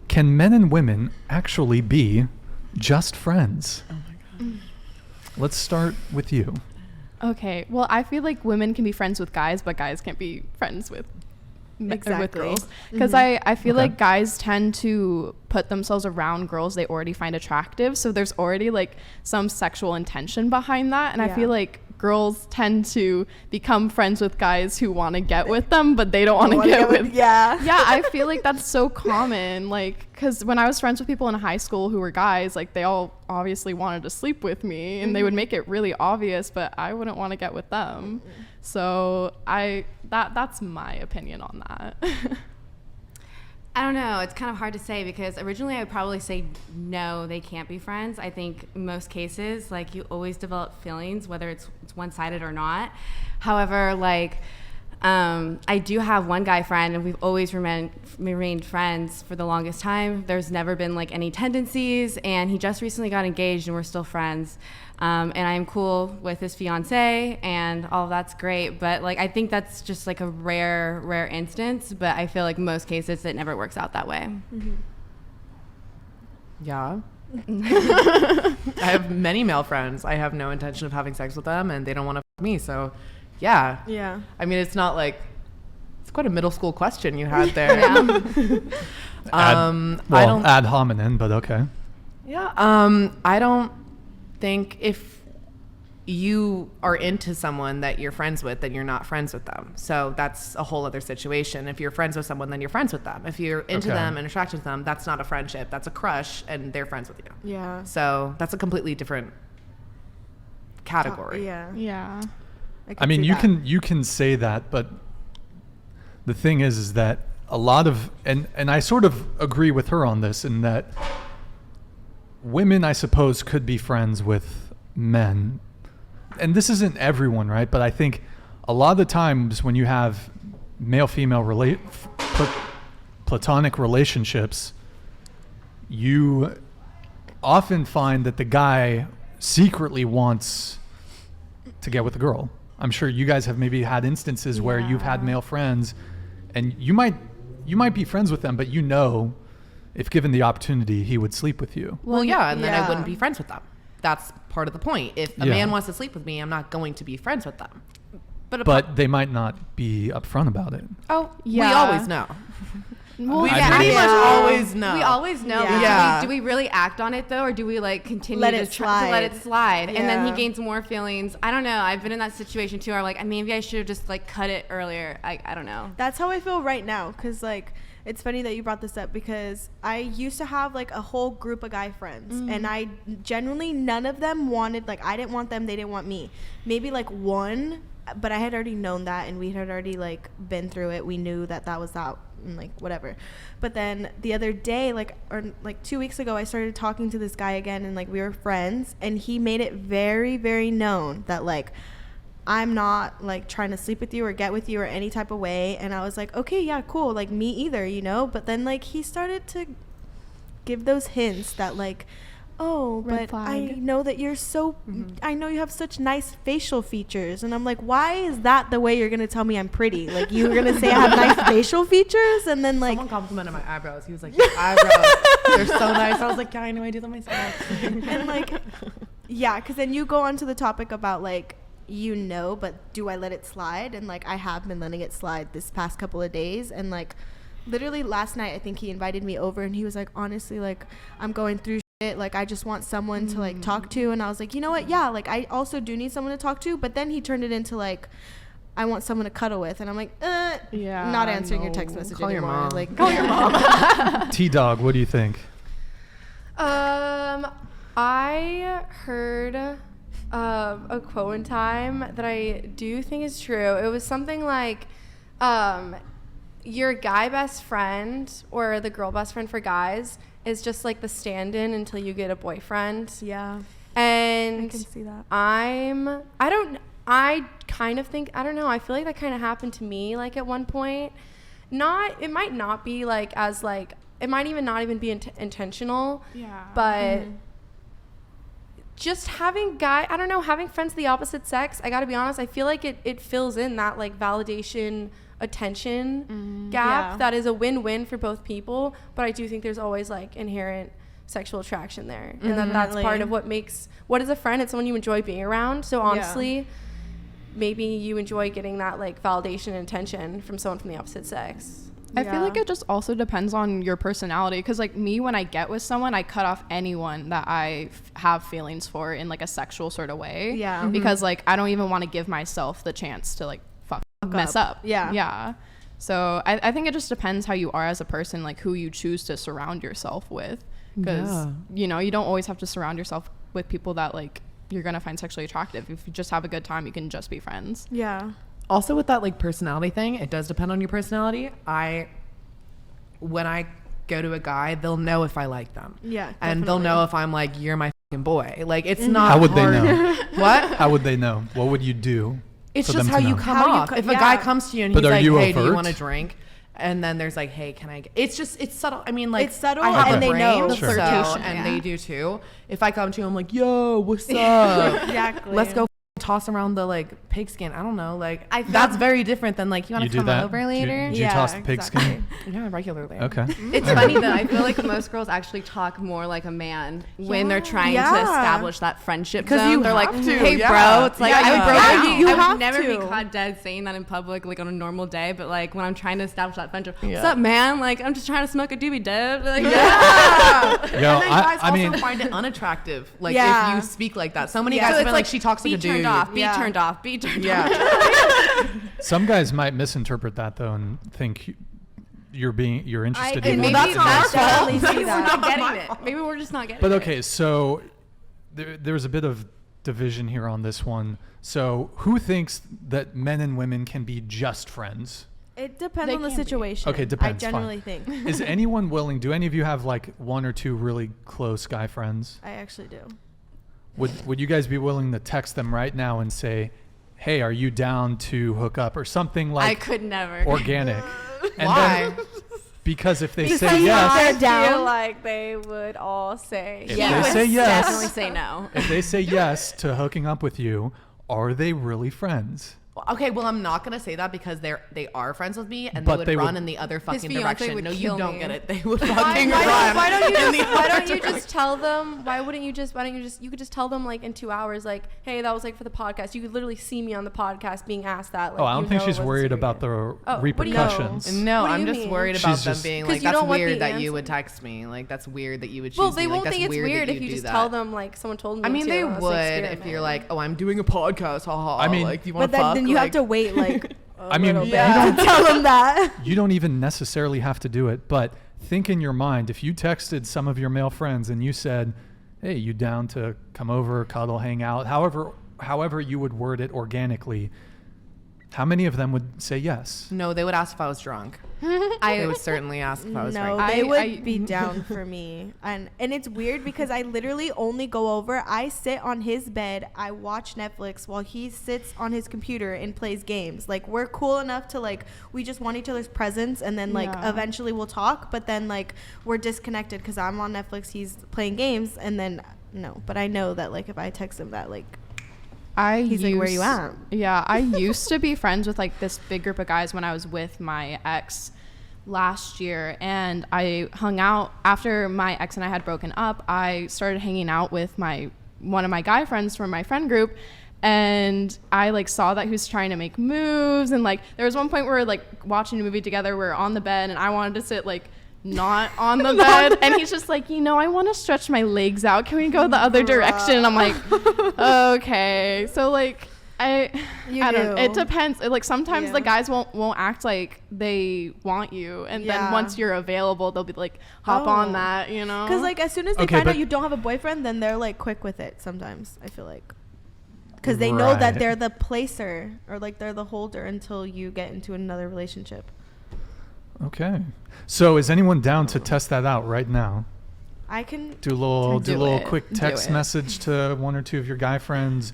can men and women actually be just friends? Oh my God. Let's start with you. Okay, well, I feel like women can be friends with guys, but guys can't be friends with with girls. Because I feel like guys tend to put themselves around girls they already find attractive. So there's already like some sexual intention behind that. And I feel like girls tend to become friends with guys who want to get with them, but they don't want to get with. Yeah, I feel like that's so common. Like, because when I was friends with people in high school who were guys, like they all obviously wanted to sleep with me, and they would make it really obvious, but I wouldn't want to get with them. So that's my opinion on that. I don't know. It's kind of hard to say because originally I would probably say no, they can't be friends. I think in most cases, like you always develop feelings, whether it's one-sided or not. However, like I do have one guy friend, and we've always remained friends for the longest time. There's never been like any tendencies, and he just recently got engaged, and we're still friends. And I'm cool with his fiance, and all of that's great. But like, I think that's just like a rare instance. But I feel like most cases it never works out that way. Mm-hmm. Yeah. I have many male friends. I have no intention of having sex with them, and they don't want to fuck me. So, yeah. Yeah. I mean, it's not like it's quite a middle school question you had there. Ad hominem, but okay. Yeah. I don't think if you are into someone that you're friends with, then you're not friends with them. So that's a whole other situation. If you're friends with someone, then you're friends with them. If you're into them and attracted to them, that's not a friendship. That's a crush, and they're friends with you. Yeah. So that's a completely different category. Yeah. I mean, you can say that, but the thing is that a lot of, and I sort of agree with her on this, in that women, I suppose, could be friends with men. And this isn't everyone, right? But I think a lot of the times when you have male-female platonic relationships, you often find that the guy secretly wants to get with the girl. I'm sure you guys have maybe had instances where you've had male friends, and you might be friends with them, but you know, if given the opportunity, he would sleep with you. Well, yeah, and then I wouldn't be friends with them. That's part of the point. If a man wants to sleep with me, I'm not going to be friends with them. But they might not be upfront about it. Oh, yeah. We always know. Well, we pretty much always know. We always know. Yeah. Do we really act on it though, or do we like continue to let it slide? And then he gains more feelings. I don't know. I've been in that situation too. Or like maybe I should have just like cut it earlier. I don't know. That's how I feel right now. Cause like it's funny that you brought this up because I used to have like a whole group of guy friends, and I generally none of them wanted, like I didn't want them, they didn't want me. Maybe like one, but I had already known that, and we had already like been through it. We knew that was that, and like whatever. But then the other day, like 2 weeks ago, I started talking to this guy again, and like we were friends, and he made it very, very known that like I'm not like trying to sleep with you or get with you or any type of way. And I was like, okay, yeah, cool, like me either, you know. But then like he started to give those hints that like, oh, but I know that you're so I know you have such nice facial features. And I'm like, why is that the way you're gonna tell me I'm pretty? Like, you're gonna say I have nice facial features? And then like someone complimented my eyebrows. He was like, your eyebrows, they're so nice. I was like, yeah, I know, I do them myself. And like, yeah, because then you go on to the topic about like, you know, but do I let it slide? And like I have been letting it slide this past couple of days. And like literally last night, I think he invited me over, and he was like, honestly, like I'm going through shit, like I just want someone to like talk to. And I was like, you know what, yeah, like I also do need someone to talk to. But then he turned it into like, I want someone to cuddle with. And I'm like, not answering your text message Call anymore. your mom. Like, call your mom. T-Dog, what do you think? I heard a quote one time that I do think is true. It was something like, your guy best friend or the girl best friend for guys is just like the stand-in until you get a boyfriend. Yeah. And I can see that. I kind of think, I don't know, I feel like that kind of happened to me like at one point. It might not be like as like, it might even not even be intentional. Yeah. But just having having friends of the opposite sex, I gotta be honest, I feel like it fills in that like validation attention gap Yeah. that is a win-win for both people. But I do think there's always like inherent sexual attraction there, and then that's part of what is a friend. It's someone you enjoy being around. So honestly, maybe you enjoy getting that like validation and attention from someone from the opposite sex. I feel like it just also depends on your personality, because like me, when I get with someone, I cut off anyone that I have feelings for in like a sexual sort of way. Yeah. Because like I don't even want to give myself the chance to like mess up. Yeah. So I think it just depends how you are as a person, like who you choose to surround yourself with, because you know, you don't always have to surround yourself with people that like you're gonna find sexually attractive. If you just have a good time, you can just be friends. Yeah. Also with that like personality thing, it does depend on your personality. When I go to a guy, they'll know if I like them. Yeah. And they'll know if I'm like, you're my fucking boy. Like it's Mm-hmm. not How would hard. they know? What? How would they know? What would you do? It's for just them how to you know? come How you off. co- If a yeah. guy comes to you and But he's are like, you hey, do you overt? want a drink? And then there's like, hey, can I get... It's subtle. I mean, like, It's subtle I have and a they know. brain, The so, flirtation, and yeah. they do too. If I come to you, I'm like, yo, what's up? Exactly. Let's go toss around the like pigskin. I don't know. Like I feel- that's very different than like, you want You to do come that? over Do you- later? do you Yeah, toss the pigskin? exactly. Yeah, regularly. Okay. It's funny though. I feel like most girls actually talk more like a man when they're trying to Yeah. establish that friendship 'Cause zone. you They're like, have to, "Hey, yeah. bro." It's like Yeah, I would yeah. bro Yeah, you. you I would have never be to. caught dead saying that in public, like on a normal day. But like when I'm trying to establish that friendship, Yeah. what's up, man? Like I'm just trying to smoke a doobie, dude. Like, Yo, and then guys I also mean, find it unattractive. Like Yeah. if you speak like that. So many Yeah. guys So have it's been like, she talks like be a dude. turned off. Be Yeah. turned off. Be turned off. Yeah. some guys might misinterpret that though and think you're interested can in maybe wanting that's to not be definitely friends. see Maybe we're that. not getting it. Maybe we're just not getting But it. okay, so there's a bit of division here on this one. So who thinks that men and women can be just friends? It depends They on the can be. situation. Okay, depends, I fine. generally think. Is anyone willing? Do any of you have like one or two really close guy friends? I actually do. Would you guys be willing to text them right now and say, "Hey, are you down to hook up?" or something I like could never. organic? And Why? then, because if they Because say you yes, are I down. feel like they would all say If Yeah. they Would say yes, definitely say no. if they say yes to hooking up with you, are they really friends? Okay, well, I'm not gonna say that because they are friends with me and But they they would run would- in the other fucking fiancé direction. would No, you kill don't me. get it. They would Why, fucking why run. don't you just tell them? Why don't you just you could just tell them like in 2 hours, like, hey, that was like for the podcast. You could literally see me on the podcast being asked that. Like, Oh, I don't you think know she's it wasn't worried serious. about the what do you know? repercussions. No, What do I'm you just mean? worried about She's them just- being 'Cause like, you that's don't want weird the that you answer. would text me. Like, that's weird that you would choose Well, me. they Like, won't that's think it's weird that if you do just that. tell them like someone told me. I mean, to. they It's an would if experiment. you're like, oh, I'm doing a podcast. Haha. I mean- like, do you But want to fuck? then you have Like, to wait like I mean, little you bit don't to tell them that. you don't even necessarily have to do it, but think in your mind, if you texted some of your male friends and you said, "Hey, you down to come over, cuddle, hang out?" However you would word it organically, how many of them would say yes? No, they would ask if I was drunk. They would certainly ask if I was No, drunk. they I- would I- be down for me, and it's weird because I literally only go over. I sit on his bed, I watch Netflix while he sits on his computer and plays games. Like we're cool enough to like we just want each other's presence, and then like Yeah. eventually we'll talk. But then like we're disconnected because I'm on Netflix, he's playing games, and then no. But I know that like if I text him that like he's like, "Where you at?" Yeah, I used to be friends with like this big group of guys when I was with my ex last year, and I hung out after my ex and I had broken up. I started hanging out with one of my guy friends from my friend group, and I like saw that he was trying to make moves, and like there was one point where we were like watching a movie together, we're on the bed, and I wanted to sit like not on the bed, and he's just like, I want to stretch my legs out, can we go the other direction? And I'm like, okay. So like I don't know, it depends. Like sometimes the guys won't act like they want you, and then once you're available they'll be like hop on that, Because like as soon as they Okay, find but- out you don't have a boyfriend, then they're like quick with it sometimes, I feel like. Because they know that Right. they're the placer or like they're the holder until you get into another relationship. Okay. So is anyone down to test that out right now? I can. Do a little Do it. quick Do text it. message to one or two of your guy friends.